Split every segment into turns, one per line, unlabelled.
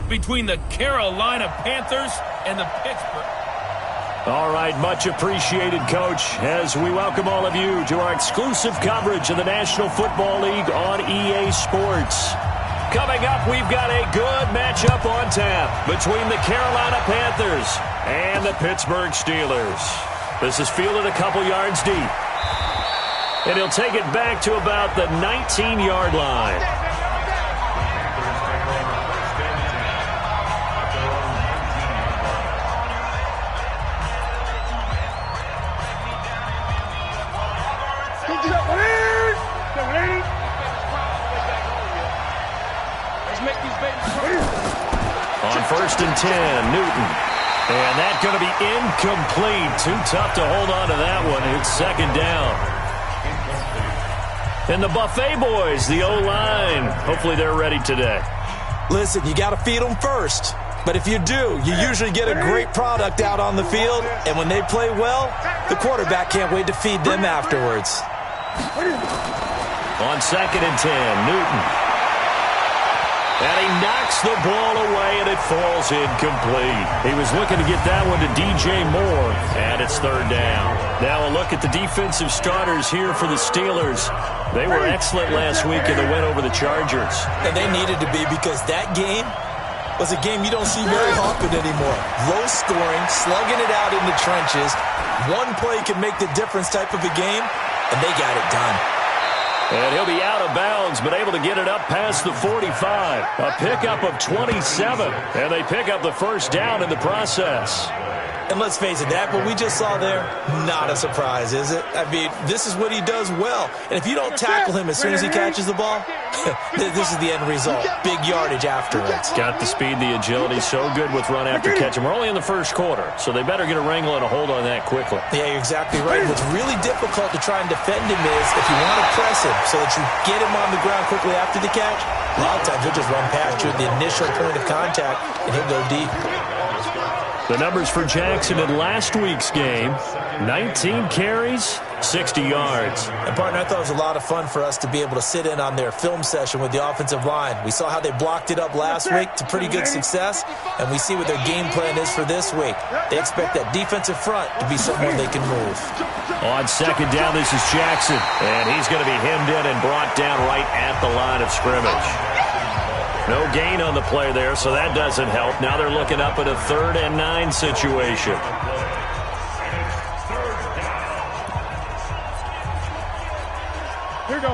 between the Carolina Panthers and the Pittsburgh.
All right, much appreciated, Coach, as we welcome all of you to our exclusive coverage of the National Football League on EA Sports. Coming up, we've got a good matchup on tap between the Carolina Panthers and the Pittsburgh Steelers. This is fielded a couple yards deep. And he'll take it back to about the 19-yard line. On 1st and 10, Newton. And that's going to be incomplete. Too tough to hold on to that one. It's 2nd down. And the Buffet boys, the O-line, hopefully they're ready today.
Listen, you got to feed them first. But if you do, you usually get a great product out on the field. And when they play well, the quarterback can't wait to feed them afterwards.
On 2nd and 10, Newton. And he knocks the ball away, and it falls incomplete. He was looking to get that one to DJ Moore, and it's 3rd down. Now a look at the defensive starters here for the Steelers. They were excellent last week in the win over the Chargers.
And they needed to be, because that game was a game you don't see very often anymore. Low scoring, slugging it out in the trenches. One play can make the difference type of a game, and they got it done.
And he'll be out of bounds, but able to get it up past the 45. A pickup of 27. And they pick up the 1st down in the process.
And let's face it, that what we just saw there, not a surprise, is it? I mean, this is what he does well. And if you don't tackle him as soon as he catches the ball, this is the end result. Big yardage afterwards.
Got the speed, the agility, so good with run after catch. And we're only in the 1st quarter, so they better get a wrangle and a hold on that quickly.
Yeah, you're exactly right. What's really difficult to try and defend him is if you want to press him so that you get him on the ground quickly after the catch, a lot of times he'll just run past you at the initial point of contact, and he'll go deep.
The numbers for Jackson in last week's game, 19 carries, 60 yards.
And, partner, I thought it was a lot of fun for us to be able to sit in on their film session with the offensive line. We saw how they blocked it up last week to pretty good success, and we see what their game plan is for this week. They expect that defensive front to be someone they can move.
On 2nd down, this is Jackson, and he's going to be hemmed in and brought down right at the line of scrimmage. No gain on the play there, so that doesn't help. Now they're looking up at a 3rd and 9 situation.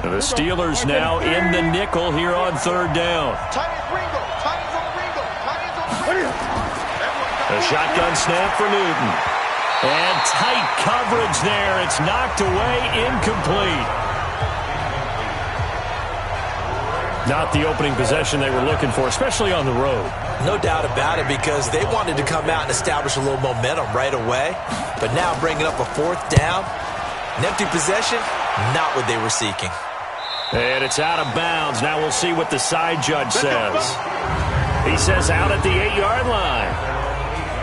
The Steelers now in the nickel here on 3rd down. A shotgun snap for Newton. And tight coverage there. It's knocked away, incomplete. Not the opening possession they were looking for, especially on the road.
No doubt about it, because they wanted to come out and establish a little momentum right away. But now bringing up a 4th down, an empty possession, not what they were seeking.
And it's out of bounds. Now we'll see what the side judge says. He says out at the 8-yard line.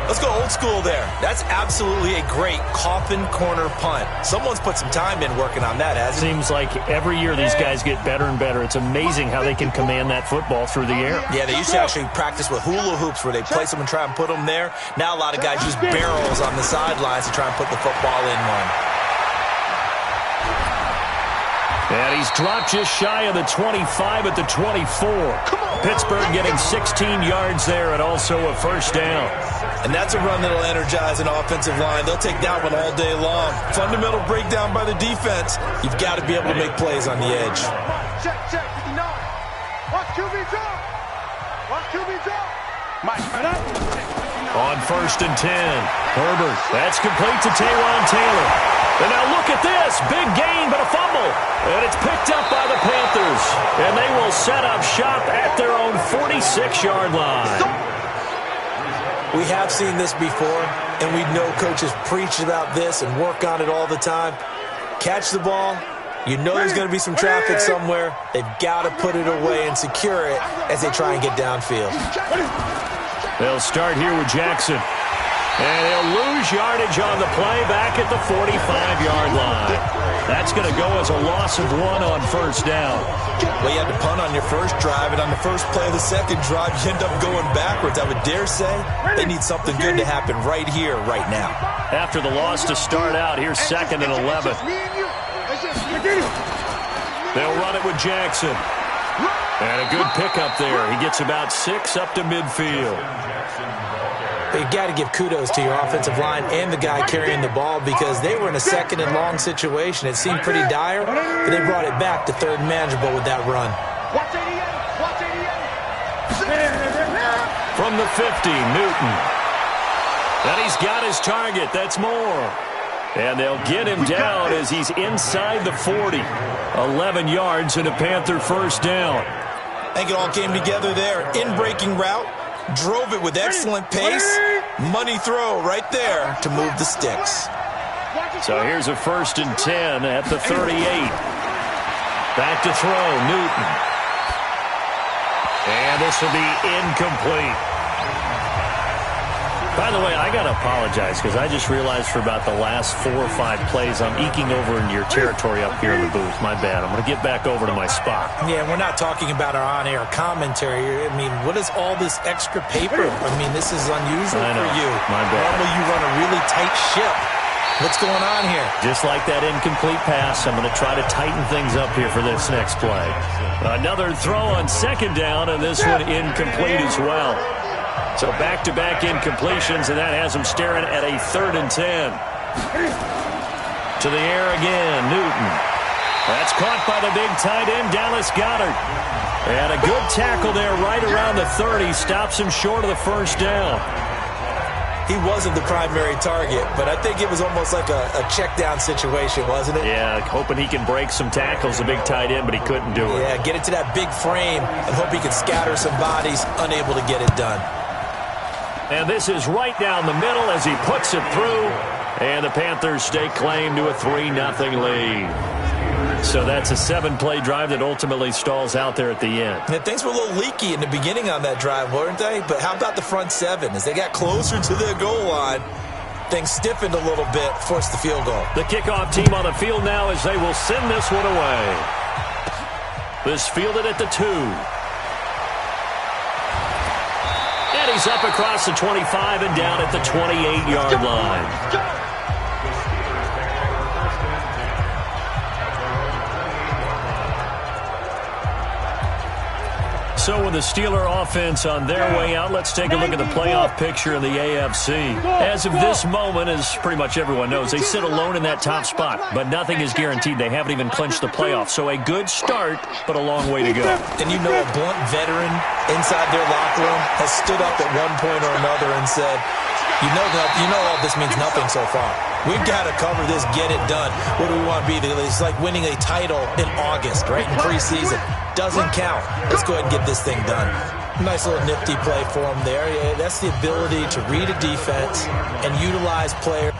Let's go old school there. That's absolutely a great coffin corner punt. Someone's put some time in working on that, hasn't he?
Seems like every year these guys get better and better. It's amazing how they can command that football through the air.
Yeah, they used to actually practice with hula hoops where they place them and try and put them there. Now a lot of guys use barrels on the sidelines to try and put the football in one.
And he's dropped just shy of the 25 at the 24. Pittsburgh getting 16 yards there and also a 1st down.
And that's a run that'll energize an offensive line. They'll take that one all day long. Fundamental breakdown by the defense. You've got to be able to make plays on the edge.
Check, 59. Watch QB drop. Watch QB drop.
On 1st and 10, Herbert. That's complete to Taywan Taylor. And now look at this. Big gain, but a fumble. And it's picked up by the Panthers. And they will set up shop at their own 46-yard line.
We have seen this before, and we know coaches preach about this and work on it all the time. Catch the ball. You know there's going to be some traffic somewhere. They've got to put it away and secure it as they try and get downfield.
They'll start here with Jackson. And he'll lose yardage on the play back at the 45-yard line. That's going to go as a loss of 1 on first down.
Well, you had to punt on your first drive, and on the first play of the second drive, you end up going backwards. I would dare say they need something good to happen right here, right now.
After the loss to start out, here's 2nd and 11. They'll run it with Jackson. And a good pickup there. He gets about 6 up to midfield.
You got to give kudos to your offensive line and the guy carrying the ball because they were in a 2nd and long situation. It seemed pretty dire, but they brought it back to 3rd and manageable with that run.
From the 50, Newton. And he's got his target. That's Moore. And they'll get him down as he's inside the 40. 11 yards and a Panther first down.
I think it all came together there. In-breaking route. Drove it with excellent pace. Money throw right there to move the sticks.
So here's a 1st and 10 at the 38. Back to throw, Newton. And this will be incomplete. By the way, I got to apologize because I just realized for about the last 4 or 5 plays I'm eking over into your territory up here in the booth. My bad. I'm going to get back over to my spot.
Yeah, we're not talking about our on-air commentary. I mean, what is all this extra paper? I mean, this is unusual for you.
My bad.
Normally you run a really tight ship. What's going on here?
Just like that incomplete pass, I'm going to try to tighten things up here for this next play. Another throw on 2nd down, and this one incomplete as well. So back-to-back incompletions, and that has him staring at a 3rd and 10. To the air again, Newton. That's caught by the big tight end, Dallas Goedert. And a good tackle there right around the 30. Stops him short of the first down.
He wasn't the primary target, but I think it was almost like a check-down situation, wasn't it?
Yeah, hoping he can break some tackles, the big tight end, but he couldn't do it.
Yeah, get it to that big frame and hope he can scatter some bodies, unable to get it done.
And this is right down the middle as he puts it through. And the Panthers stake claim to a 3-0 lead. So that's a 7-play drive that ultimately stalls out there at the end.
Yeah, things were a little leaky in the beginning on that drive, weren't they? But how about the front 7? As they got closer to the goal line, things stiffened a little bit, forced the field goal.
The kickoff team on the field now as they will send this one away. This fielded at the 2. And he's up across the 25 and down at the 28-yard line. So with the Steeler offense on their way out, let's take a look at the playoff picture in the AFC. As of this moment, as pretty much everyone knows, they sit alone in that top spot, but nothing is guaranteed. They haven't even clinched the playoffs. So a good start, but a long way to go.
And you know a blunt veteran inside their locker room has stood up at one point or another and said, you know all this means nothing so far. We've got to cover this, get it done. What do we want to be? It's like winning a title in August, right, in preseason. Doesn't count. Let's go ahead and get this thing done. Nice little nifty play for him there. Yeah, that's the ability to read a defense and utilize players.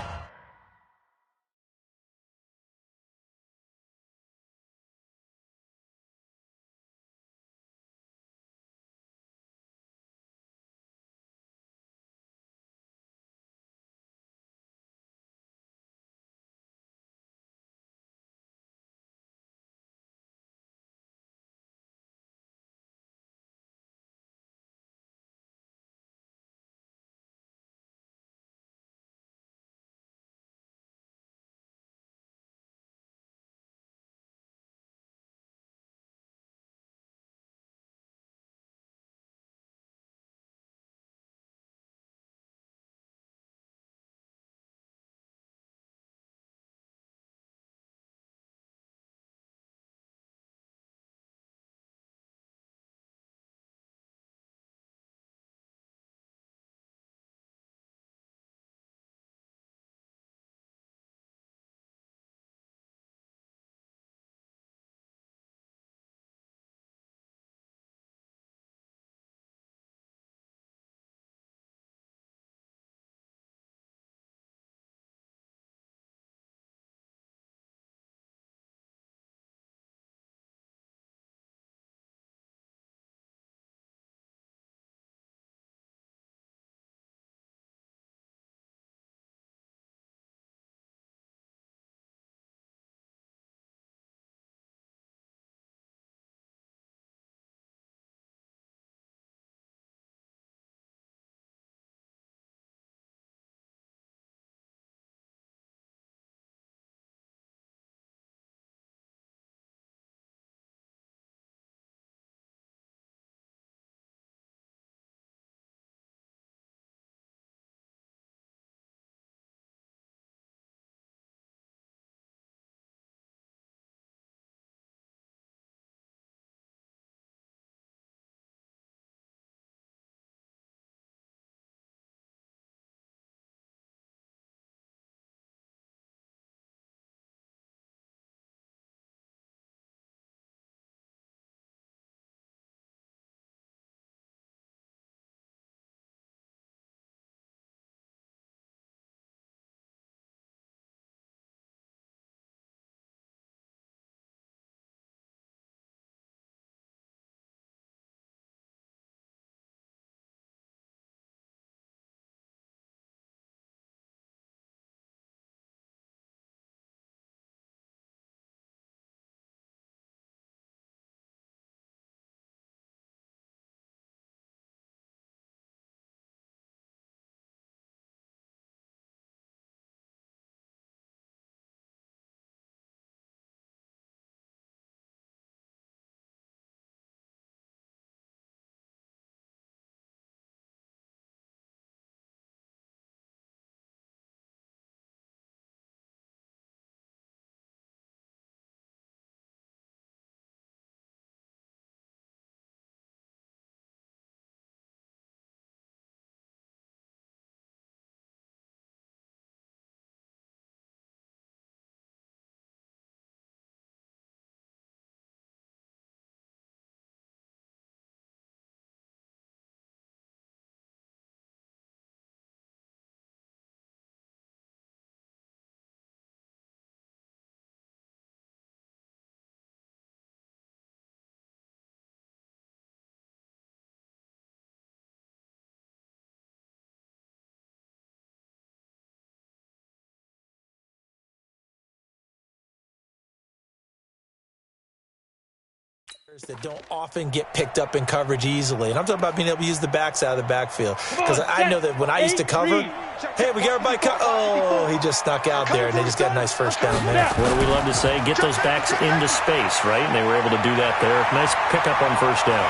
that don't often get picked up in coverage easily. And I'm talking about being able to use the backside of the backfield. Because I know that when I used to cover, hey, we got everybody oh, he just snuck out there, and they just got a nice first down there.
What do we love to say? Get those backs into space, right? And they were able to do that there. Nice pickup on first down.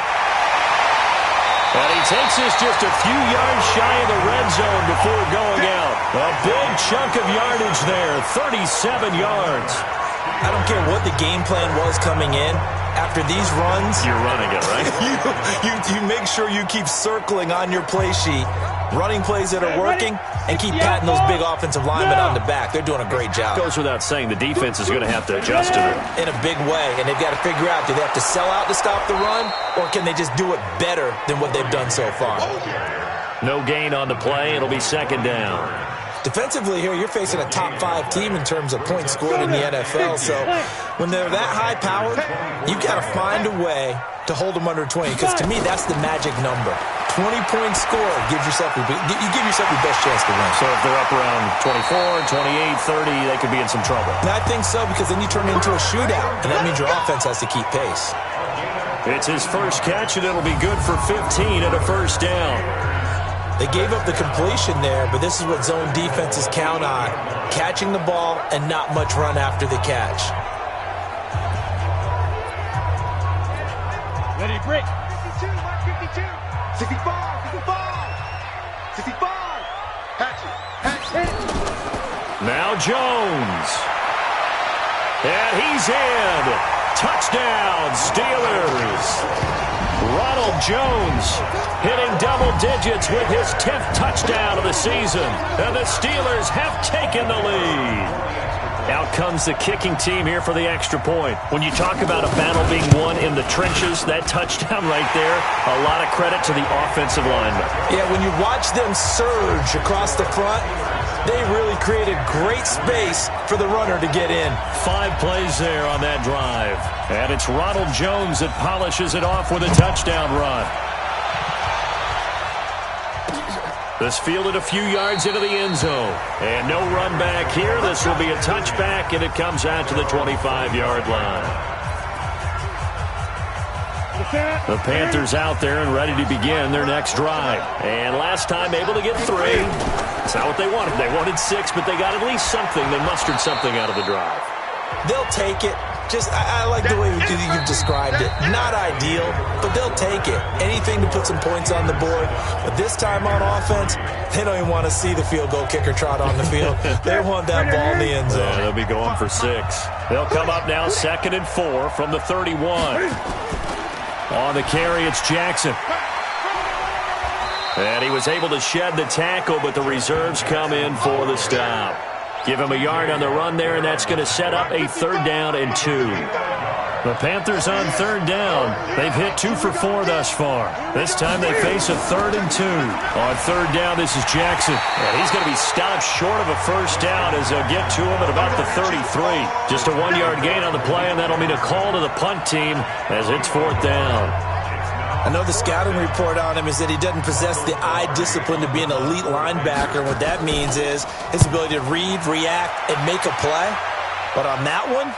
And he takes this just a few yards shy of the red zone before going out. A big chunk of yardage there, 37 yards.
I don't care what the game plan was coming in. After these runs,
you're running it, right?
you make sure you keep circling on your play sheet, running plays that are working, and keep patting those big offensive linemen on the back. They're doing a great job.
Goes without saying, the defense is going to have to adjust to it.
In a big way, and they've got to figure out, do they have to sell out to stop the run, or can they just do it better than what they've done so far?
No gain on the play. It'll be second down.
Defensively here, you're facing a top-5 team in terms of points scored in the NFL. So when they're that high-powered, you've got to find a way to hold them under 20. Because to me, that's the magic number. 20 points scored gives yourself you give yourself your best chance to win.
So if they're up around 24, 28, 30, they could be in some trouble.
And I think so, because then you turn it into a shootout, and that means your offense has to keep pace.
It's his first catch, and it'll be good for 15 at a first down.
They gave up the completion there, but this is what zone defenses count on. Catching the ball and not much run after the catch.
Ready, break. 52, 55, 55, 65. Hatch it.
Now Jones. And he's in. Touchdown, Steelers. Ronald Jones hitting double digits with his 10th touchdown of the season. And the Steelers have taken the lead. Out comes the kicking team here for the extra point. When you talk about a battle being won in the trenches, that touchdown right there, a lot of credit to the offensive linemen.
Yeah, when you watch them surge across the front, they really created great space for the runner to get in.
5 plays there on that drive. And it's Ronald Jones that polishes it off with a touchdown run. This fielded a few yards into the end zone. And no run back here. This will be a touchback, and it comes out to the 25-yard line. The Panthers out there and ready to begin their next drive. And last time able to get 3. It's not what they wanted. They wanted 6, but they got at least something. They mustered something out of the drive.
They'll take it. I like the way you've described it. Not ideal, but they'll take it. Anything to put some points on the board. But this time on offense, they don't even want to see the field goal kicker trot on the field. They want that ball in the end zone.
Yeah, they'll be going for 6. They'll come up now 2nd and 4 from the 31. On the carry, it's Jackson. And he was able to shed the tackle, but the reserves come in for the stop. Give him a yard on the run there, and that's going to set up a 3rd down and 2. The Panthers on 3rd down. They've hit 2 for 4 thus far. This time they face a 3rd and 2. On 3rd down, this is Jackson. And he's going to be stopped short of a first down as they'll get to him at about the 33. Just a 1-yard gain on the play, and that'll mean a call to the punt team as it's 4th down.
I know the scouting report on him is that he doesn't possess the eye discipline to be an elite linebacker. What that means is his ability to read, react, and make a play. But on that one,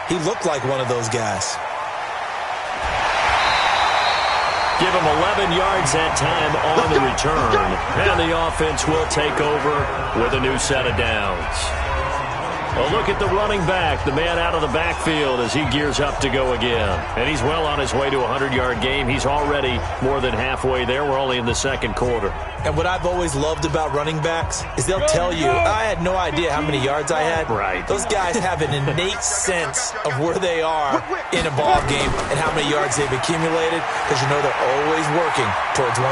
he looked like one of those guys.
Give him 11 yards that time on the return. And the offense will take over with a new set of downs. A look at the running back, the man out of the backfield as he gears up to go again. And he's well on his way to a 100-yard game. He's already more than halfway there. We're only in the 2nd quarter.
And what I've always loved about running backs is they'll tell you, I had no idea how many yards I had.
Right.
Those guys have an innate sense of where they are in a ball game and how many yards they've accumulated, because you know they're always working towards 100.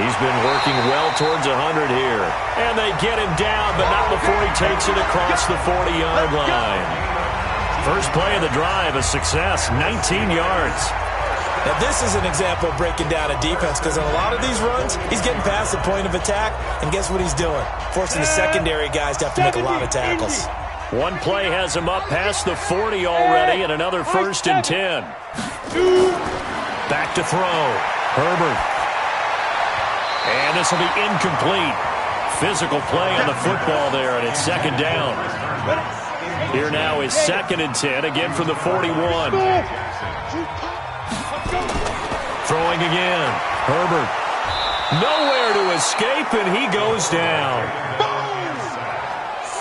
He's been working well towards 100 here. And they get him down, but not before he takes it across the 40-yard line. First play of the drive, a success, 19 yards.
Now, this is an example of breaking down a defense, because on a lot of these runs, he's getting past the point of attack, and guess what he's doing? Forcing the secondary guys to have to make a lot of tackles.
One play has him up past the 40 already, and another 1st and 10. Back to throw. Herbert. And this will be incomplete. Physical play on the football there, and it's 2nd down. Here now is 2nd and 10, again from the 41. Throwing again. Herbert. Nowhere to escape, and he goes down.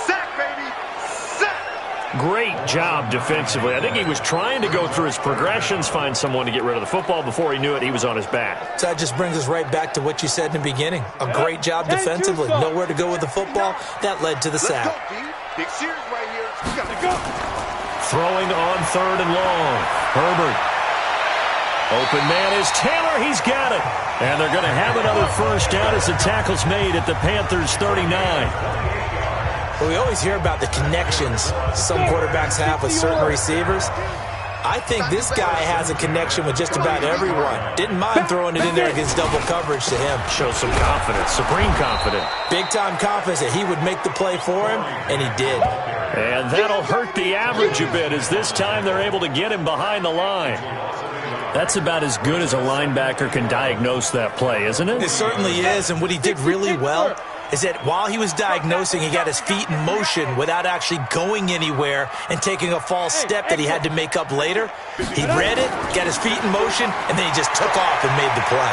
Sack, baby. Sack.
Great job defensively. I think he was trying to go through his progressions, find someone to get rid of the football. Before he knew it, he was on his back.
So that just brings us right back to what you said in the beginning. A great job defensively. Nowhere to go with the football. That led to the sack.
Let's go, D. Big series right here. We got to go.
Throwing on 3rd and long. Herbert. Open man is Taylor. He's got it. And they're going to have another first down as the tackle's made at the Panthers' 39.
Well, we always hear about the connections some quarterbacks have with certain receivers. I think this guy has a connection with just about everyone. Didn't mind throwing it in there against double coverage to him.
Shows some confidence, supreme confidence.
Big-time confidence that he would make the play for him, and he did.
And that'll hurt the average a bit as this time they're able to get him behind the line. That's about as good as a linebacker can diagnose that play, isn't it?
It certainly is, and what he did really well is that while he was diagnosing, he got his feet in motion without actually going anywhere and taking a false step that he had to make up later. He read it, got his feet in motion, and then he just took off and made the play.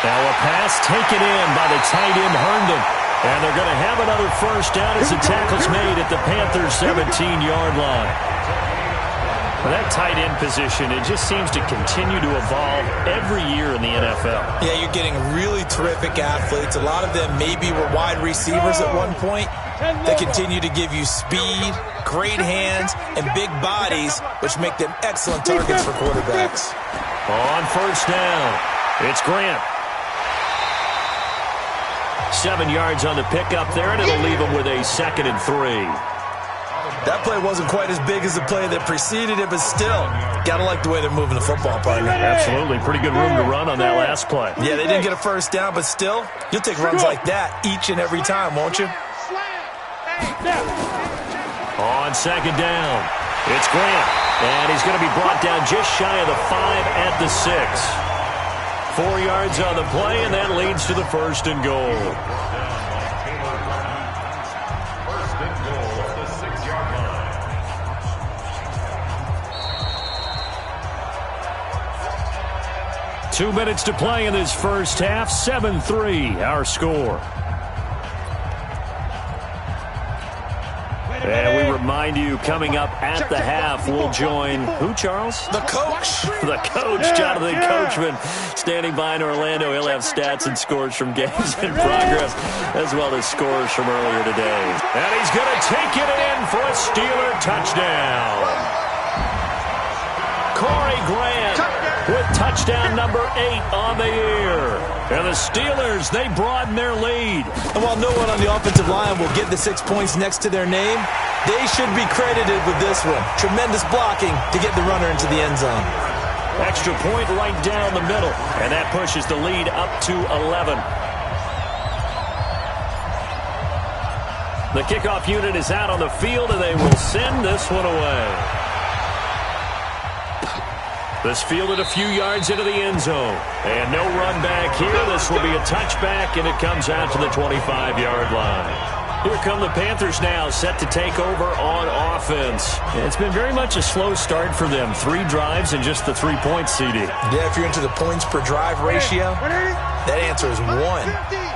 Now a pass taken in by the tight end Herndon. And they're going to have another first down as the tackle's made at the Panthers' 17-yard line. Well, that tight end position, it just seems to continue to evolve every year in the NFL.
Yeah, you're getting really terrific athletes. A lot of them maybe were wide receivers at one point. They continue to give you speed, great hands, and big bodies, which make them excellent targets for quarterbacks.
On first down, it's Grant. 7 yards on the pickup there, and it'll leave him with a 2nd and 3.
That play wasn't quite as big as the play that preceded it, but still, gotta like the way they're moving the football, partner.
Absolutely. Pretty good room to run on that last play.
Yeah, they didn't get a first down, but still, you'll take runs like that each and every time, won't you?
On 2nd down, it's Grant. And he's going to be brought down just shy of the 5 at the 6. 4 yards on the play, and that leads to the 1st and goal.
First and goal at the 6-yard line.
2 minutes to play in this first half. 7-3, our score. And we remind you, coming up at the half, we'll join who, Charles?
The coach.
The coach, Jonathan Coachman, standing by in Orlando. He'll have stats and scores from games in progress, as well as scores from earlier today. And he's going to take it in for a Steeler touchdown. Corey Grant with touchdown number 8 on the year. And the Steelers, they broaden their lead.
And while no one on the offensive line will get the 6 points next to their name, they should be credited with this one. Tremendous blocking to get the runner into the end zone.
Extra point right down the middle. And that pushes the lead up to 11. The kickoff unit is out on the field, and they will send this one away. This fielded a few yards into the end zone. And no run back here. This will be a touchback, and it comes out to the 25-yard line. Here come the Panthers now, set to take over on offense. It's been very much a slow start for them. 3 drives and just the 3 points, CD.
Yeah, if you're into the points per drive ratio, that answer is 1.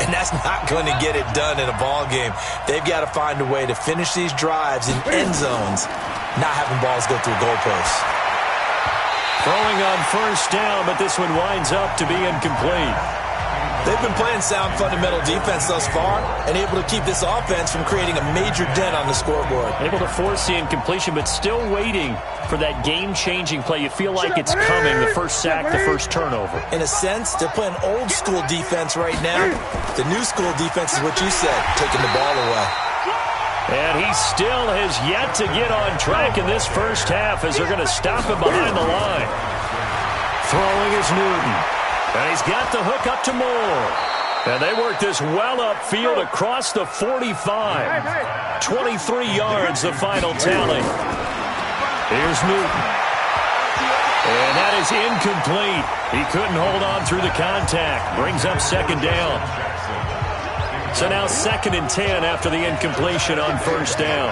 And that's not going to get it done in a ball game. They've got to find a way to finish these drives in end zones, not having balls go through goalposts.
Throwing on first down, but this one winds up to be incomplete.
They've been playing sound fundamental defense thus far and able to keep this offense from creating a major dent on the scoreboard.
Able to force the incompletion, but still waiting for that game-changing play. You feel like it's coming, the first sack, the first turnover.
In a sense, they're playing old-school defense right now. The new-school defense is what you said, taking the ball away.
And he still has yet to get on track in this first half as they're going to stop him behind the line. Throwing is Newton. And he's got the hook up to Moore. And they work this well upfield across the 45. 23 yards, the final tally. Here's Newton. And that is incomplete. He couldn't hold on through the contact. Brings up second down. So now 2nd and 10 after the incompletion on first down.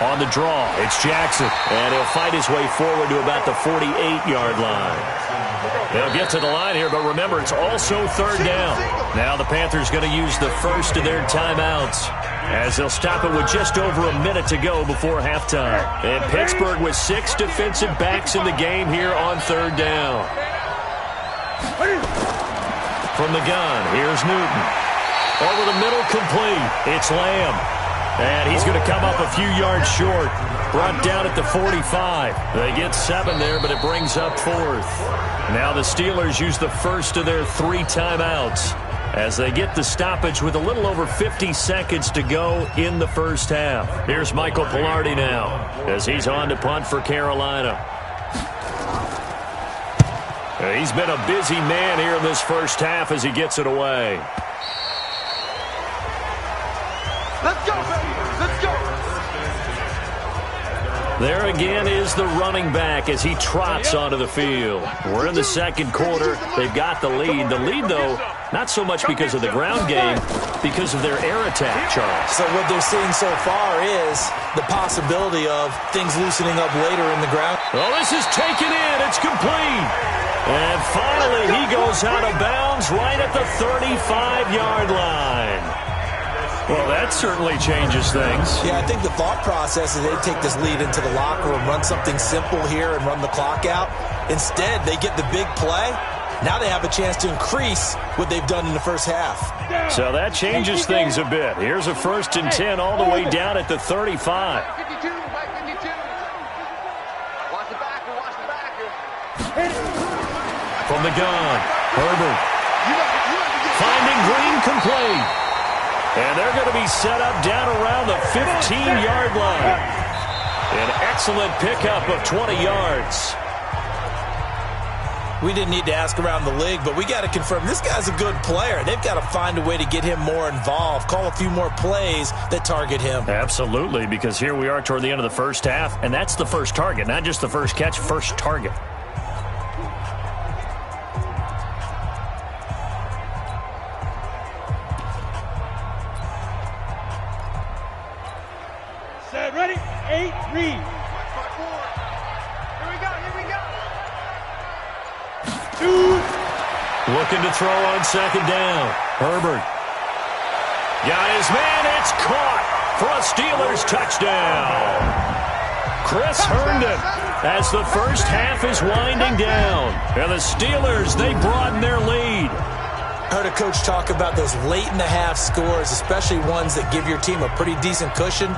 On the draw, it's Jackson. And he'll fight his way forward to about the 48-yard line. They'll get to the line here, but remember, it's also third down. Now the Panthers going to use the first of their timeouts, as they'll stop it with just over a minute to go before halftime. And Pittsburgh with 6 defensive backs in the game here on third down. From the gun, here's Newton. Over the middle, complete. It's Lamb. And he's going to come up a few yards short. Brought down at the 45. They get 7 there, but it brings up 4th. Now the Steelers use the first of their 3 timeouts as they get the stoppage with a little over 50 seconds to go in the first half. Here's Michael Palardy now as he's on to punt for Carolina. He's been a busy man here in this first half as he gets it away.
Let's go, baby. Let's go.
There again is the running back as he trots onto the field. We're in the second quarter. They've got the lead. The lead, though, not so much because of the ground game, because of their air attack, Charles.
So what they're seeing so far is the possibility of things loosening up later in the ground.
Oh, this is taken in. It's complete. And finally, he goes out of bounds right at the 35-yard line. Well, that certainly changes things.
Yeah, I think the thought process is they take this lead into the locker room, run something simple here and run the clock out. Instead, they get the big play. Now they have a chance to increase what they've done in the first half.
So that changes things a bit. Here's a 1st and 10 all the way down at the 35.
52, 52. Watch the backer, watch the backer.
From the gun, Herbert. Finding Green, complete. And they're going to be set up down around the 15-yard line. An excellent pickup of 20 yards.
We didn't need to ask around the league, but we got to confirm this guy's a good player. They've got to find a way to get him more involved, call a few more plays that target him.
Absolutely, because here we are toward the end of the first half, and that's the first target, not just the first catch, first target.
Set, ready, 8, read.
Here we go, here we go.
Looking to throw on second down. Herbert. Got his man. It's caught for a Steelers touchdown. Chris Herndon as the first half is winding down. And the Steelers, they broaden their lead.
I heard a coach talk about those late-in-the-half scores, especially ones that give your team a pretty decent cushion.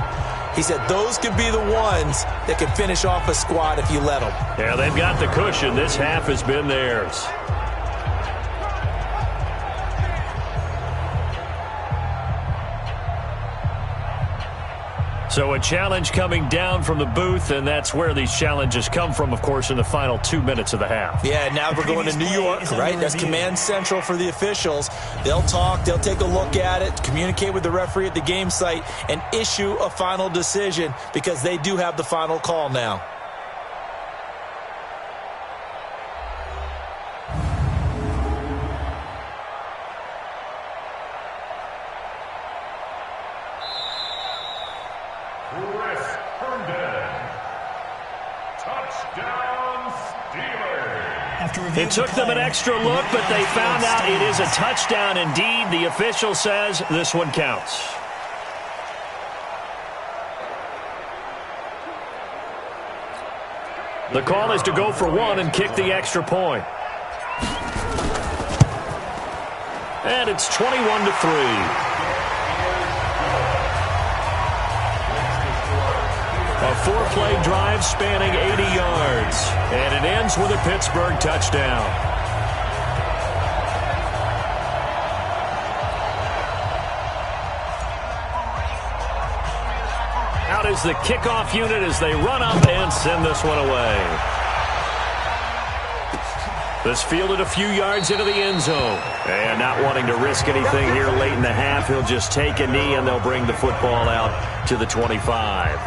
He said those could be the ones that can finish off a squad if you let them.
Yeah, they've got the cushion. This half has been theirs. So a challenge coming down from the booth, and that's where these challenges come from, of course, in the final 2 minutes of the half.
Yeah, now we're going to New York, right? That's command central for the officials. They'll talk, they'll take a look at it, communicate with the referee at the game site, and issue a final decision because they do have the final call now.
It took them an extra look, but they found out it is a touchdown indeed. The official says this one counts. The call is to go for one and kick the extra point. And it's 21-3. A 4-play drive spanning 80 yards. And it ends with a Pittsburgh touchdown. Out is the kickoff unit as they run up and send this one away. This fielded a few yards into the end zone. And not wanting to risk anything here late in the half, he'll just take a knee and they'll bring the football out to the 25.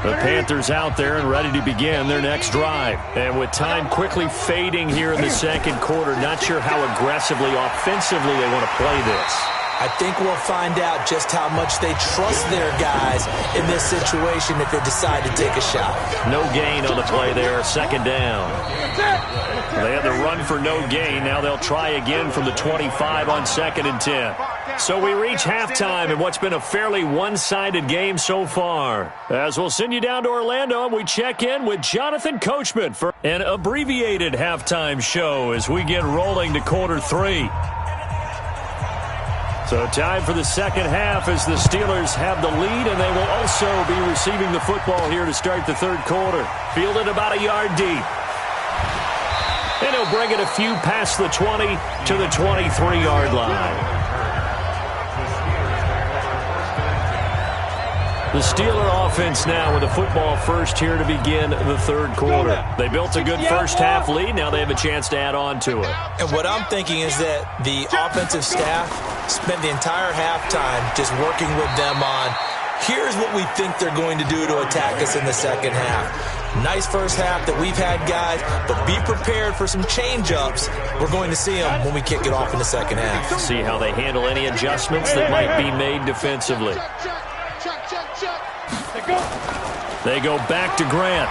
The Panthers out there and ready to begin their next drive. And with time quickly fading here in the second quarter, not sure how aggressively, offensively they want to play this.
I think we'll find out just how much they trust their guys in this situation if they decide to take a shot.
No gain on the play there, second down. They had the run for no gain. Now they'll try again from the 25 on 2nd and 10. So we reach halftime in what's been a fairly one-sided game so far. As we'll send you down to Orlando, and we check in with Jonathan Coachman for an abbreviated halftime show as we get rolling to quarter 3. So time for the second half as the Steelers have the lead, and they will also be receiving the football here to start the third quarter. Fielded about a yard deep. And he'll bring it a few past the 20 to the 23-yard line. The Steeler offense now with the football first here to begin the third quarter. They built a good first half lead. Now they have a chance to add on to it.
And what I'm thinking is that the offensive staff spent the entire halftime just working with them on, here's what we think they're going to do to attack us in the second half. Nice first half that we've had, guys, but be prepared for some change-ups. We're going to see them when we kick it off in the second half.
See how they handle any adjustments that might be made defensively. They go back to Grant.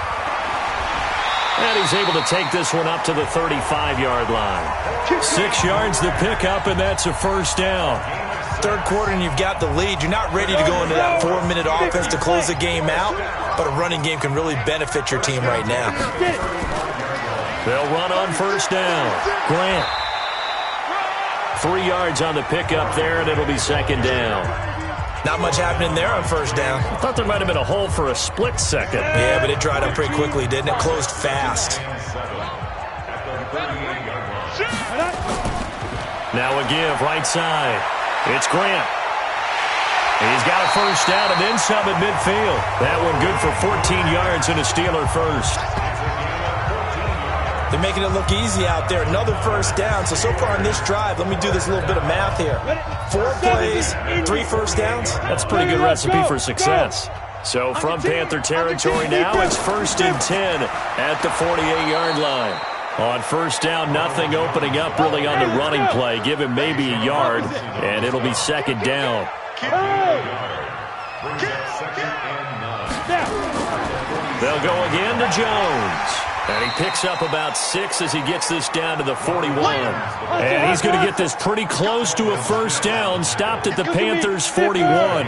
And he's able to take this one up to the 35-yard line. 6 yards the pickup, and that's a first down.
Third quarter and you've got the lead. You're not ready to go into that 4-minute offense to close the game out, but a running game can really benefit your team right now.
They'll run on first down. Grant. 3 yards on the pickup there, and it'll be second down.
Not much happening there on first down.
I thought there might have been a hole for a split second.
Yeah, but it dried up pretty quickly, didn't it? Closed fast.
Now a give, right side. It's Grant. He's got a first down and then some at midfield. That one good for 14 yards and a Steeler first.
They're making it look easy out there. Another first down. So far on this drive, let me do this little bit of math here. 4 plays, 3 first downs.
That's a pretty good recipe for success. So from Panther territory now, it's 1st and 10 at the 48-yard line. On first down, nothing opening up really on the running play. Give him maybe a yard, and it'll be second down. They'll go again to Jones. And he picks up about 6 as he gets this down to the 41. And he's going to get this pretty close to a first down, stopped at the Panthers' 41.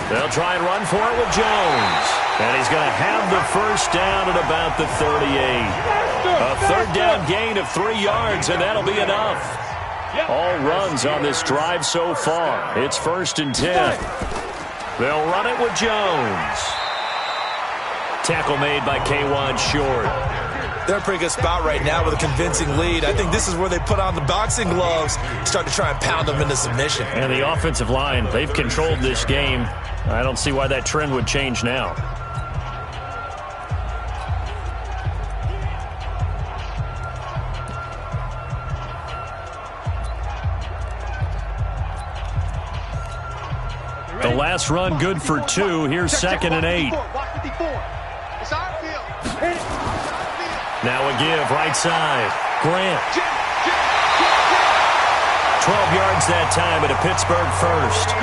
They'll try and run for it with Jones. And he's going to have the first down at about the 38. A third down gain of 3 yards, and that'll be enough. All runs on this drive so far. It's 1st and 10. They'll run it with Jones. Tackle made by K'Wan Short.
They're in a pretty good spot right now with a convincing lead. I think this is where they put on the boxing gloves, start to try and pound them into submission.
And the offensive line, they've controlled this game. I don't see why that trend would change now. The last run good for 2. Here's 2nd and 8. Now a give, right side. Grant. 12 yards that time at a Pittsburgh first.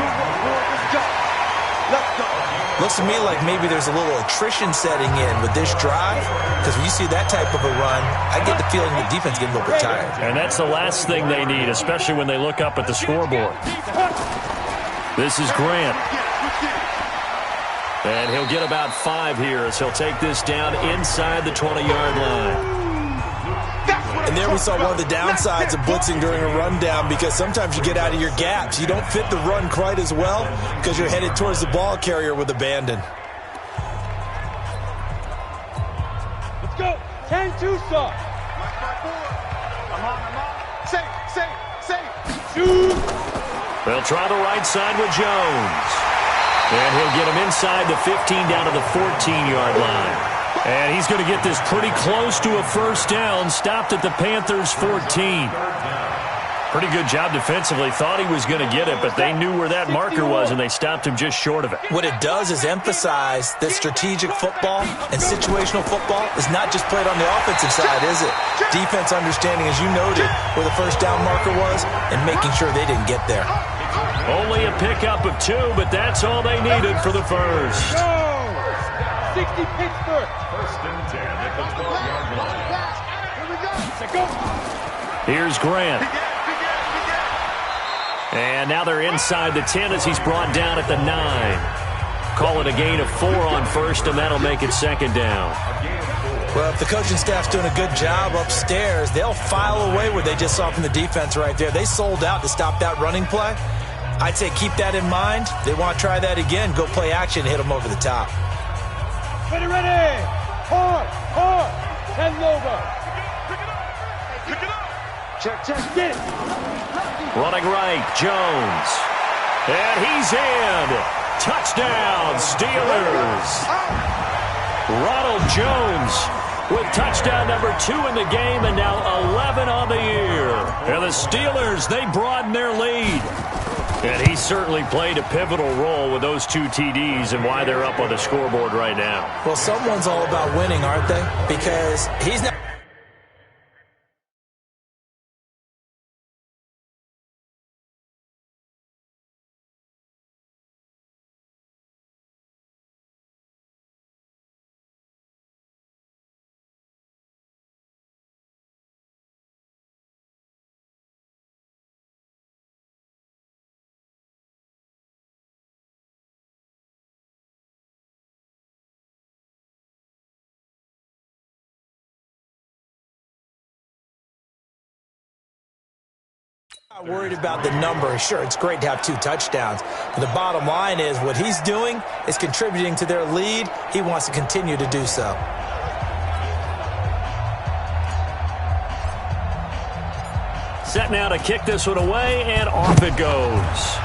Looks to me like maybe there's a little attrition setting in with this drive, because when you see that type of a run, I get the feeling the defense getting a little bit tired.
And that's the last thing they need, especially when they look up at the scoreboard. This is Grant. And he'll get about 5 here as he'll take this down inside the 20-yard line.
And there we saw one of the downsides of blitzing during a rundown, because sometimes you get out of your gaps. You don't fit the run quite as well because you're headed towards the ball carrier with abandon.
Let's go. 10-2 stop. Shoot.
They'll try the right side with Jones. And he'll get him inside the 15 down to the 14-yard line. And he's going to get this pretty close to a first down, stopped at the Panthers' 14. Pretty good job defensively. Thought he was going to get it, but they knew where that marker was, and they stopped him just short of it.
What it does is emphasize that strategic football and situational football is not just played on the offensive side, is it? Defense understanding, as you noted, where the first down marker was and making sure they didn't get there.
Only a pickup of 2, but that's all they needed for the first.
Go! 60 Pittsburgh.
First and 10 at the 12-yard line.
Here we go.
Let's go.
Here's Grant. And now they're inside the 10 as he's brought down at the 9. Call it a gain of 4 on first, and that'll make it second down.
Well, if the coaching staff's doing a good job upstairs, they'll file away what they just saw from the defense right there. They sold out to stop that running play. I'd say keep that in mind. They want to try that again. Go play action, hit them over the top.
Ready, ready. Hard, hard. 10 over.
Pick it up. Check, check.
Get it.
Running right, Jones. And he's in. Touchdown, Steelers. Ronald Jones with touchdown number 2 in the game and now 11 on the year. And the Steelers, they broaden their lead. And he certainly played a pivotal role with those 2 TDs and why they're up on the scoreboard right now.
Well, someone's all about winning, aren't they? Because he's not... Not worried about the number. Sure, it's great to have 2 touchdowns. But the bottom line is what he's doing is contributing to their lead. He wants to continue to do so.
Set now to kick this one away, and off it goes.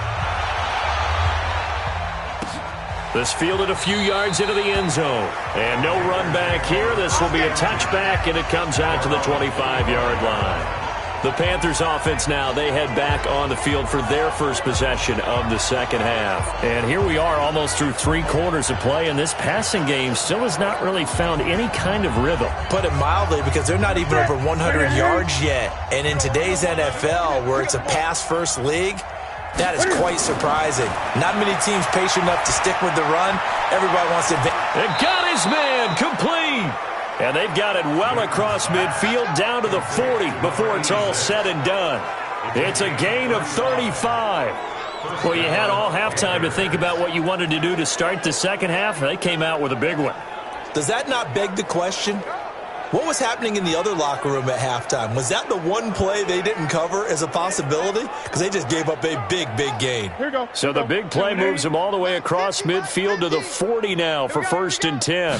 This fielded a few yards into the end zone. And no run back here. This will be a touchback, and it comes out to the 25-yard line. The Panthers offense now, they head back on the field for their first possession of the second half. And here we are almost through 3 quarters of play, and this passing game still has not really found any kind of rhythm.
Put it mildly, because they're not even over 100 yards yet. And in today's NFL, where it's a pass-first league, that is quite surprising. Not many teams patient enough to stick with the run. Everybody wants to...
It got his man complete. And they've got it well across midfield down to the 40 before it's all said and done. It's a gain of 35. Well, you had all halftime to think about what you wanted to do to start the second half. They came out with a big one.
Does that not beg the question? What was happening in the other locker room at halftime? Was that the one play they didn't cover as a possibility? Because they just gave up a big, big gain.
Here we go.
So the big play moves them all the way across midfield to the 40 now for first and 10.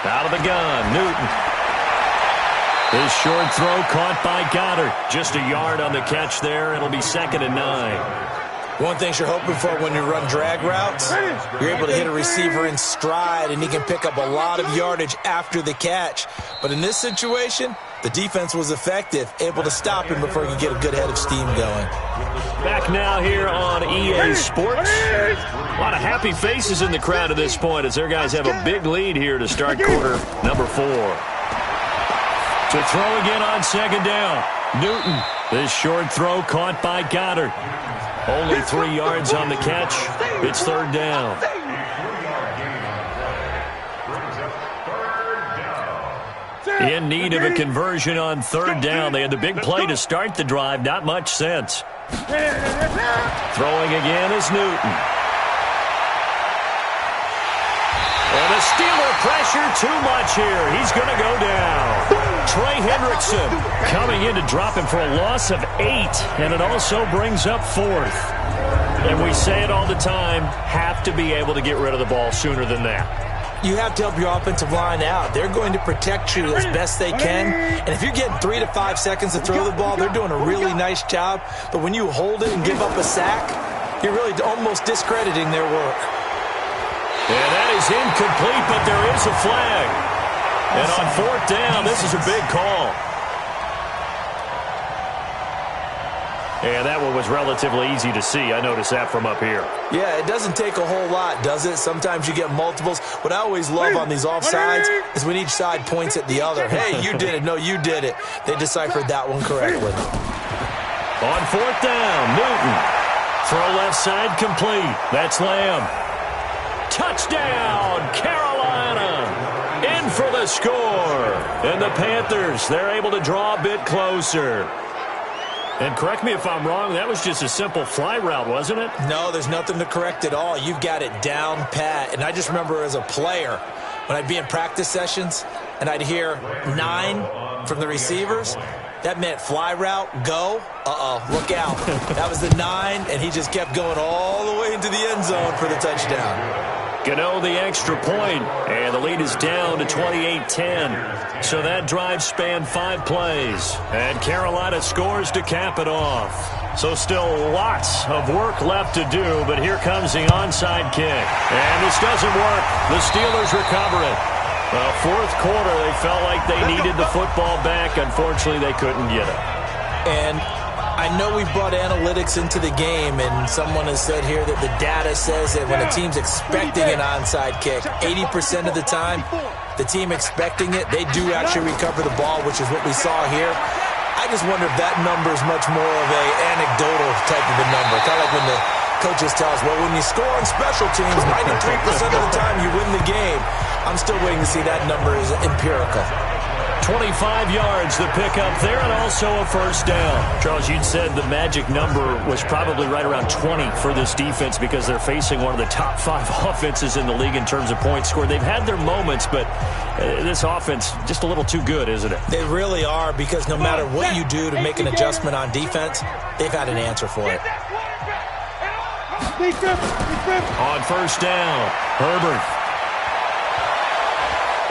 Out of the gun, Newton. His short throw caught by Goddard. Just a yard on the catch there. It'll be second and 9.
One thing you're hoping for when you run drag routes, you're able to hit a receiver in stride, and he can pick up a lot of yardage after the catch. But in this situation, the defense was effective, able to stop him before he could get a good head of steam going.
Back now here on EA Sports. A lot of happy faces in the crowd at this point as their guys have a big lead here to start quarter number 4. To throw again on second down. Newton. This short throw caught by Goddard. Only 3 yards on the catch. It's third down. In need of a conversion on third down. They had the big play to start the drive. Not much sense. Throwing again is Newton. And the Steeler pressure too much here. He's going to go down. Trey Hendrickson coming in to drop him for a loss of 8. And it also brings up 4th. And we say it all the time, have to be able to get rid of the ball sooner than that.
You have to help your offensive line out. They're going to protect you as best they can. And if you're getting 3 to 5 seconds to throw the ball, they're doing a really nice job. But when you hold it and give up a sack, you're really almost discrediting their work.
And that is incomplete, but there is a flag. And on fourth down, this is a big call. And that one was relatively easy to see. I noticed that from up here.
Yeah, it doesn't take a whole lot, does it? Sometimes you get multiples. What I always love on these offsides is when each side points at the other. Hey, you did it. No, you did it. They deciphered that one correctly.
On fourth down, Newton. Throw left side complete. That's Lamb. Touchdown, Carolina. In for the score. And the Panthers, they're able to draw a bit closer. And correct me if I'm wrong, that was just a simple fly route, wasn't it?
No, there's nothing to correct at all. You've got it down pat. And I just remember as a player, when I'd be in practice sessions and I'd hear 9 from the receivers, that meant fly route, go. Look out. That was the 9, and he just kept going all the way into the end zone for the touchdown.
Gano the extra point, and the lead is down to 28-10. So that drive spanned 5 plays, and Carolina scores to cap it off. So still lots of work left to do, but here comes the onside kick. And this doesn't work. The Steelers recover it. Well, fourth quarter, they felt like they needed the football back. Unfortunately, they couldn't get it.
And I know we've brought analytics into the game, and someone has said here that the data says that when a team's expecting an onside kick, 80% of the time, the team expecting it, they do actually recover the ball, which is what we saw here. I just wonder if that number is much more of a anecdotal type of a number. Kind of like when the coaches tell us, well, when you score on special teams, 93% of the time you win the game. I'm still waiting to see that number is empirical.
25 yards, the pickup there, and also a first down. Charles, you'd said the magic number was probably right around 20 for this defense because they're facing one of the top 5 offenses in the league in terms of points scored. They've had their moments, but this offense just a little too good, isn't it?
They really are, because no matter what you do to make an adjustment on defense, they've had an answer for it.
On first down, Herbert.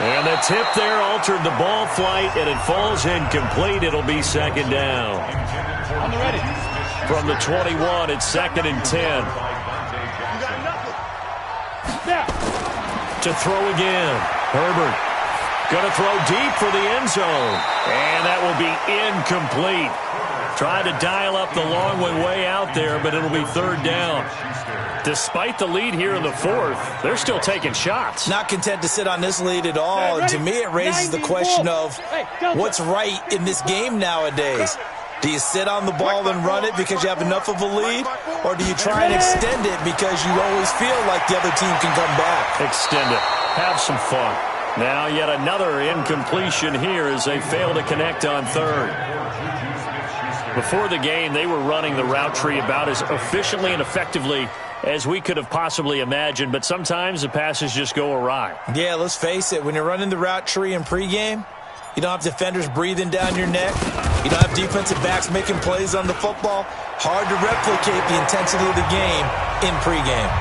And the tip there altered the ball flight, and it falls incomplete. It'll be second down.
On the ready.
From the 21, it's 2nd and 10. To throw again. Herbert going to throw deep for the end zone. And that will be incomplete. Trying to dial up the long one way out there, but it'll be third down. Despite the lead here in the fourth, they're still taking shots.
Not content to sit on this lead at all. And to me, it raises the question of what's right in this game nowadays. Do you sit on the ball and run it because you have enough of a lead? Or do you try and extend it because you always feel like the other team can come back?
Extend it. Have some fun. Now yet another incompletion here as they fail to connect on third. Before the game, they were running the route tree about as efficiently and effectively as we could have possibly imagined, but sometimes the passes just go awry.
Yeah, let's face it. When you're running the route tree in pregame, you don't have defenders breathing down your neck. You don't have defensive backs making plays on the football. Hard to replicate the intensity of the game in pregame.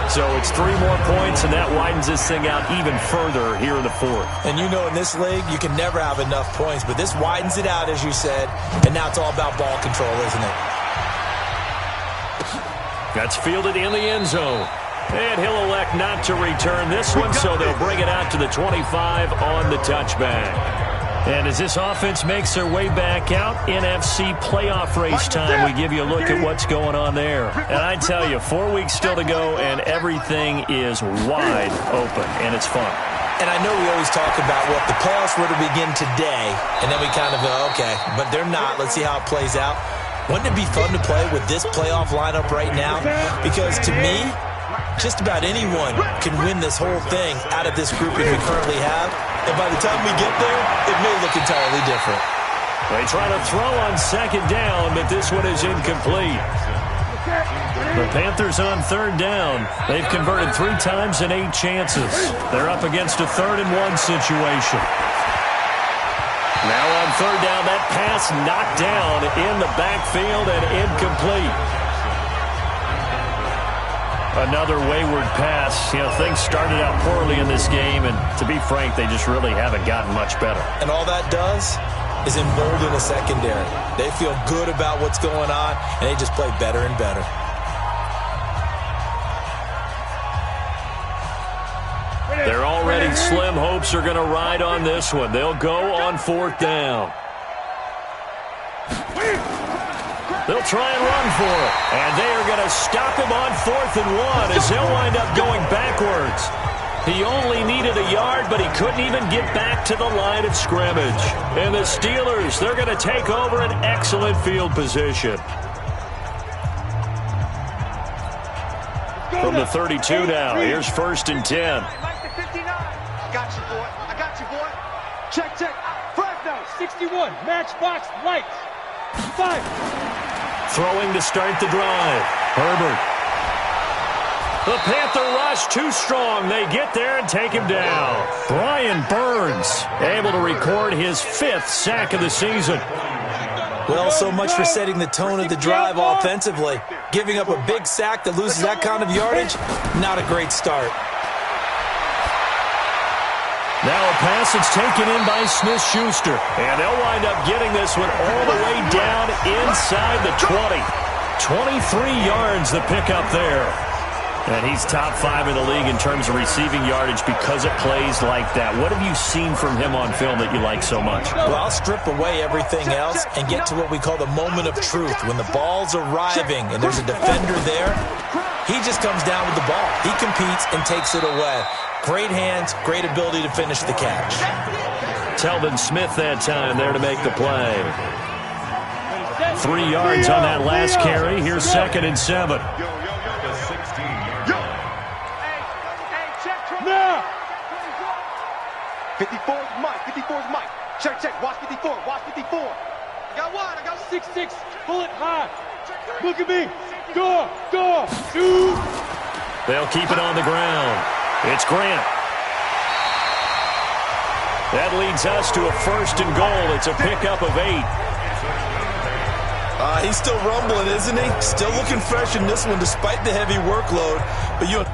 So it's 3 more points, and that widens this thing out even further here in the fourth.
And you know in this league, you can never have enough points, but this widens it out, as you said, and now it's all about ball control, isn't it?
That's fielded in the end zone. And he'll elect not to return this one, so they'll bring it out to the 25 on the touchback. And as this offense makes their way back out, NFC playoff race time, we give you a look at what's going on there. And I tell you, 4 weeks still to go, and everything is wide open, and it's fun.
And I know we always talk about, well, if the playoffs were to begin today, and then we kind of go, okay, but they're not. Let's see how it plays out. Wouldn't it be fun to play with this playoff lineup right now? Because to me, just about anyone can win this whole thing out of this grouping we currently have. And by the time we get there, it may look entirely different.
They try to throw on second down, but this one is incomplete. The Panthers on third down. They've converted 3 times in 8 chances. They're up against a 3rd and 1 situation. Now on third down, that pass knocked down in the backfield and incomplete. Another wayward pass. You know, things started out poorly in this game, and to be frank, they just really haven't gotten much better.
And all that does is embolden a secondary. They feel good about what's going on, and they just play better and better.
Their already slim hopes are going to ride on this one. They'll go on 4th down. They'll try and run for it. And they are going to stop him on 4th and 1 as they'll wind up going backwards. He only needed a yard, but he couldn't even get back to the line of scrimmage. And the Steelers, they're going to take over an excellent field position. From the 32 now, here's 1st and 10.
I got you, boy. I got you, boy. Check, check. Fresno.
61, matchbox lights. 5.
Throwing to start the drive. Herbert. The Panther rush too strong. They get there and take him down. Brian Burns able to record his 5th sack of the season.
Well, so much for setting the tone of the drive offensively. Giving up a big sack that loses that kind of yardage, not a great start.
Now a pass that's taken in by Smith-Schuster. And they'll wind up getting this one all the way down inside the 20. 23 yards the pickup there. And he's top 5 in the league in terms of receiving yardage because of plays like that. What have you seen from him on film that you like so much?
Well, I'll strip away everything else and get to what we call the moment of truth. When the ball's arriving and there's a defender there, he just comes down with the ball. He competes and takes it away. Great hands, great ability to finish the catch.
Telvin Smith that time there to make the play. 3 yards on that last carry. Here's 2nd and 7.
Now.
54 is Mike. 54 is Mike. Check, check. Watch 54. Watch 54. I got one. I got
6-6, pull it high. Look at me. Go, go, shoot.
They'll keep it on the ground. It's Grant. That leads us to a 1st and goal. It's a pickup of 8.
He's still rumbling, isn't he? Still looking fresh in this one despite the heavy workload. But you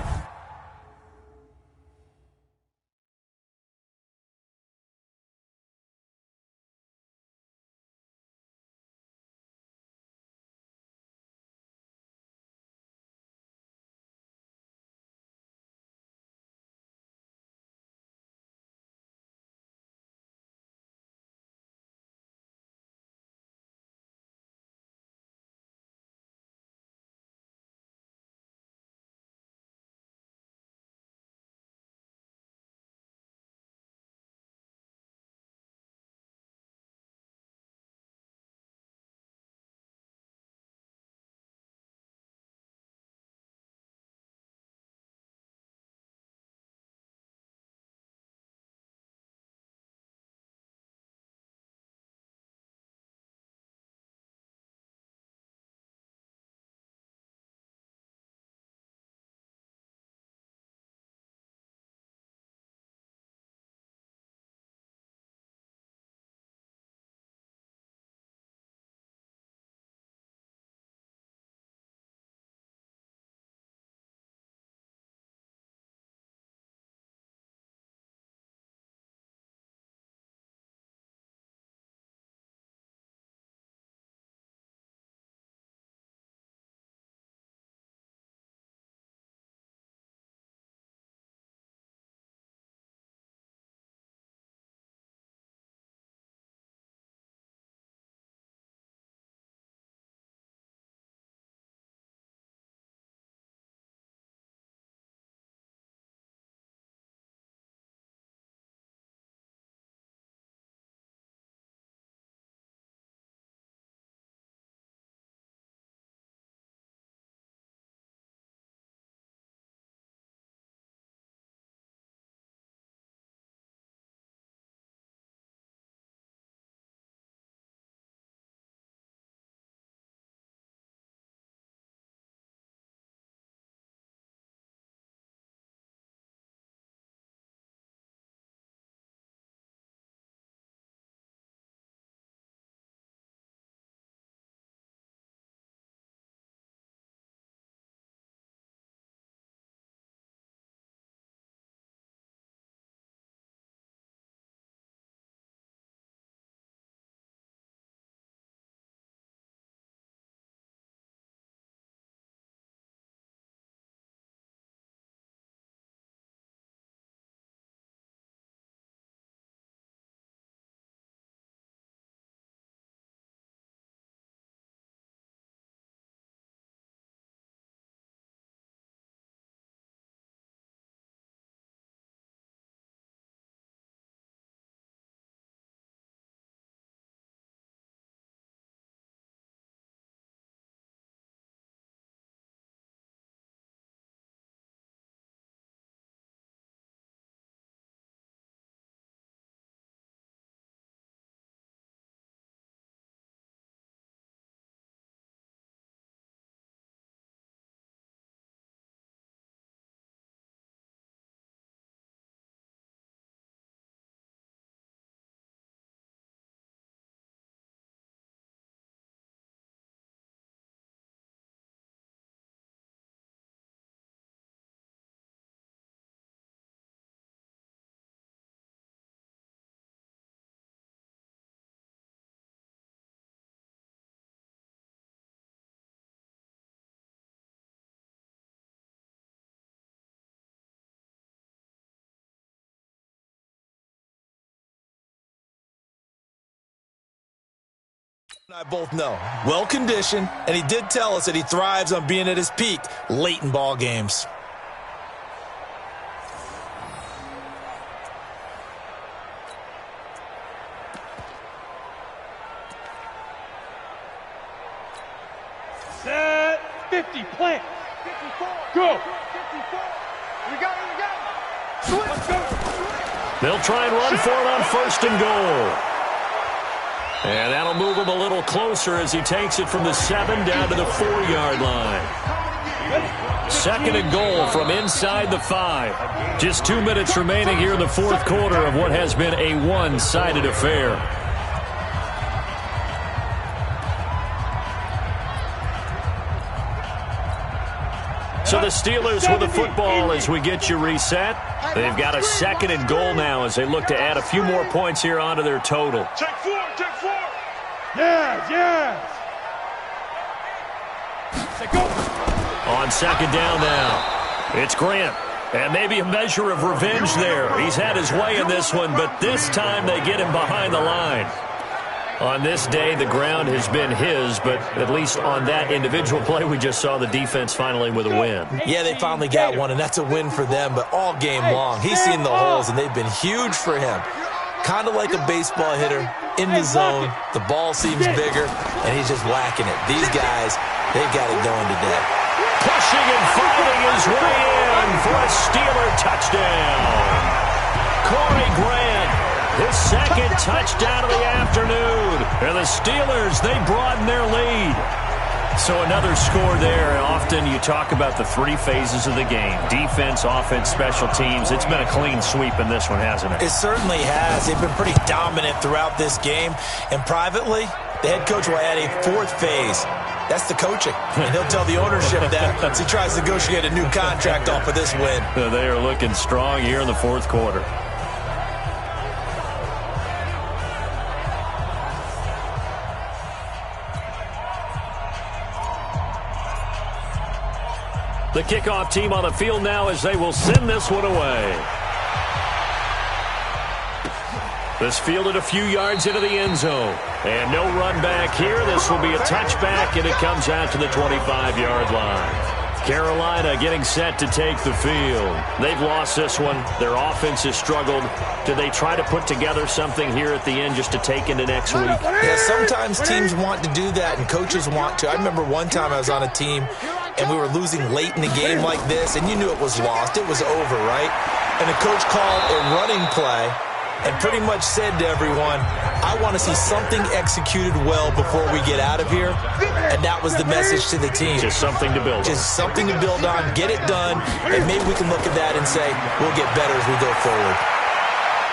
I both know. Well-conditioned, and he did tell us that he thrives on being at his peak late in ball games.
Set 50, plant.
54.
Go.
54. We got it. Let's go.
They'll try and run for it on 1st and goal. And that'll move him a little closer as he takes it from the 7 down to the 4-yard line. 2nd and goal from inside the 5. Just 2 minutes remaining here in the 4th quarter of what has been a one-sided affair. So the Steelers with the football as we get you reset. They've got a 2nd and goal now as they look to add a few more points here onto their total.
Check 4, check 4. Yes, yes. Go.
On 2nd down now, it's Grant. And maybe a measure of revenge there. He's had his way in this one, but this time they get him behind the line. On this day, the ground has been his, but at least on that individual play, we just saw the defense finally with a win.
Yeah, they finally got one, and that's a win for them, but all game long, he's seen the holes, and they've been huge for him. Kind of like a baseball hitter, in the zone, the ball seems bigger, and he's just whacking it. These guys, they've got it going today.
Pushing and fighting his way in for a Steeler touchdown. Corey Grant, his 2nd touchdown of the afternoon. And the Steelers, they broaden their lead. So another score there, and often you talk about the 3 phases of the game. Defense, offense, special teams. It's been a clean sweep in this one, hasn't it?
It certainly has. They've been pretty dominant throughout this game. And privately, the head coach will add a 4th phase. That's the coaching. And he'll tell the ownership that as he tries to negotiate a new contract off of this win.
They are looking strong here in the 4th quarter. The kickoff team on the field now as they will send this one away. This fielded a few yards into the end zone. And no run back here. This will be a touchback, and it comes out to the 25-yard line. Carolina getting set to take the field. They've lost this one. Their offense has struggled. Do they try to put together something here at the end just to take into next week?
Yeah, sometimes teams want to do that, and coaches want to. I remember one time I was on a team, and we were losing late in the game like this, and you knew it was lost. It was over, right? And the coach called a running play and pretty much said to everyone, I want to see something executed well before we get out of here. And that was the message to the team.
Just something to build on.
Just something to build on, get it done, and maybe we can look at that and say, we'll get better as we go forward.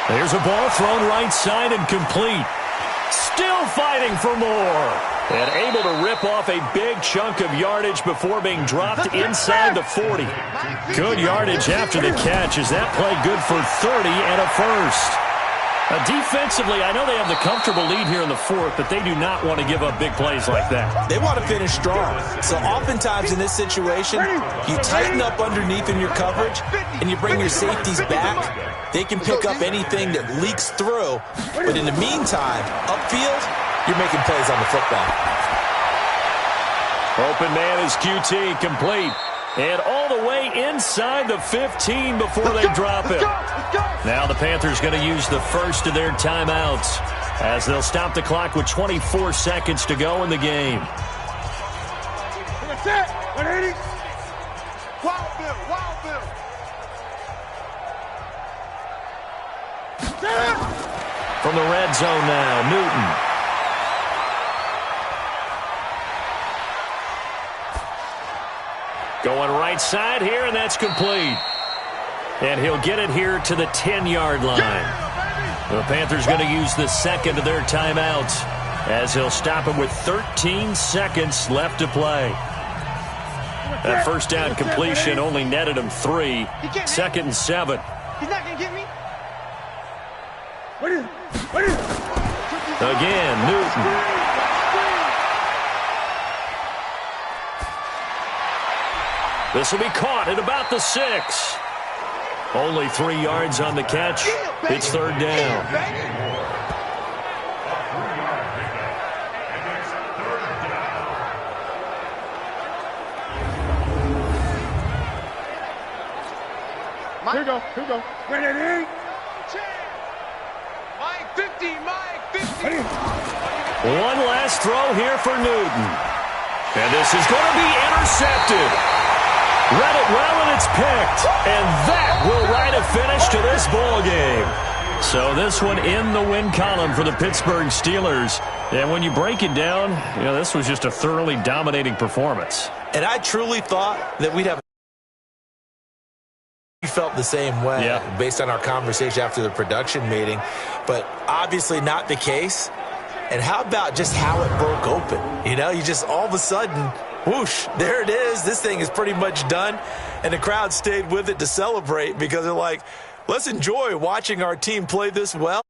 There's a ball thrown right side and complete. Still fighting for more. And able to rip off a big chunk of yardage before being dropped inside the 40. Good yardage after the catch. Is that play good for 30 and a first? Defensively, I know they have the comfortable lead here in the 4th, but they do not want to give up big plays like that.
They want to finish strong. So oftentimes in this situation, you tighten up underneath in your coverage, and you bring your safeties back. They can pick up anything that leaks through. But in the meantime, upfield, you're making plays on the football.
Open man is QT, complete. And all the way inside the 15 before they drop it. Now the Panthers going to use the first of their timeouts as they'll stop the clock with 24 seconds to go in the game.
That's it. 180. Wild Bill.
From the red zone now, Newton. Going right side here, and that's complete. And he'll get it here to the 10-yard line. The Panthers going to use the 2nd of their timeouts as they'll stop him with 13 seconds left to play. That first down completion only netted him 3. 2nd and 7.
He's not going to get me.
Again, Newton. This will be caught at about the 6. Only 3 yards on the catch. It's 3rd down.
Here we go. Here we go. Ready?
Mike 50, Mike 50.
One last throw here for Newton. And this is going to be intercepted. Read it well, and it's picked. And that will write a finish to this ball game. So this one in the win column for the Pittsburgh Steelers. And when you break it down, you know, this was just a thoroughly dominating performance.
And I truly thought that we'd have felt the same way based on our conversation after the production meeting, but obviously not the case. And how about just how it broke open? You know, you just all of a sudden, whoosh, there it is. This thing is pretty much done. And the crowd stayed with it to celebrate because they're like, let's enjoy watching our team play this well.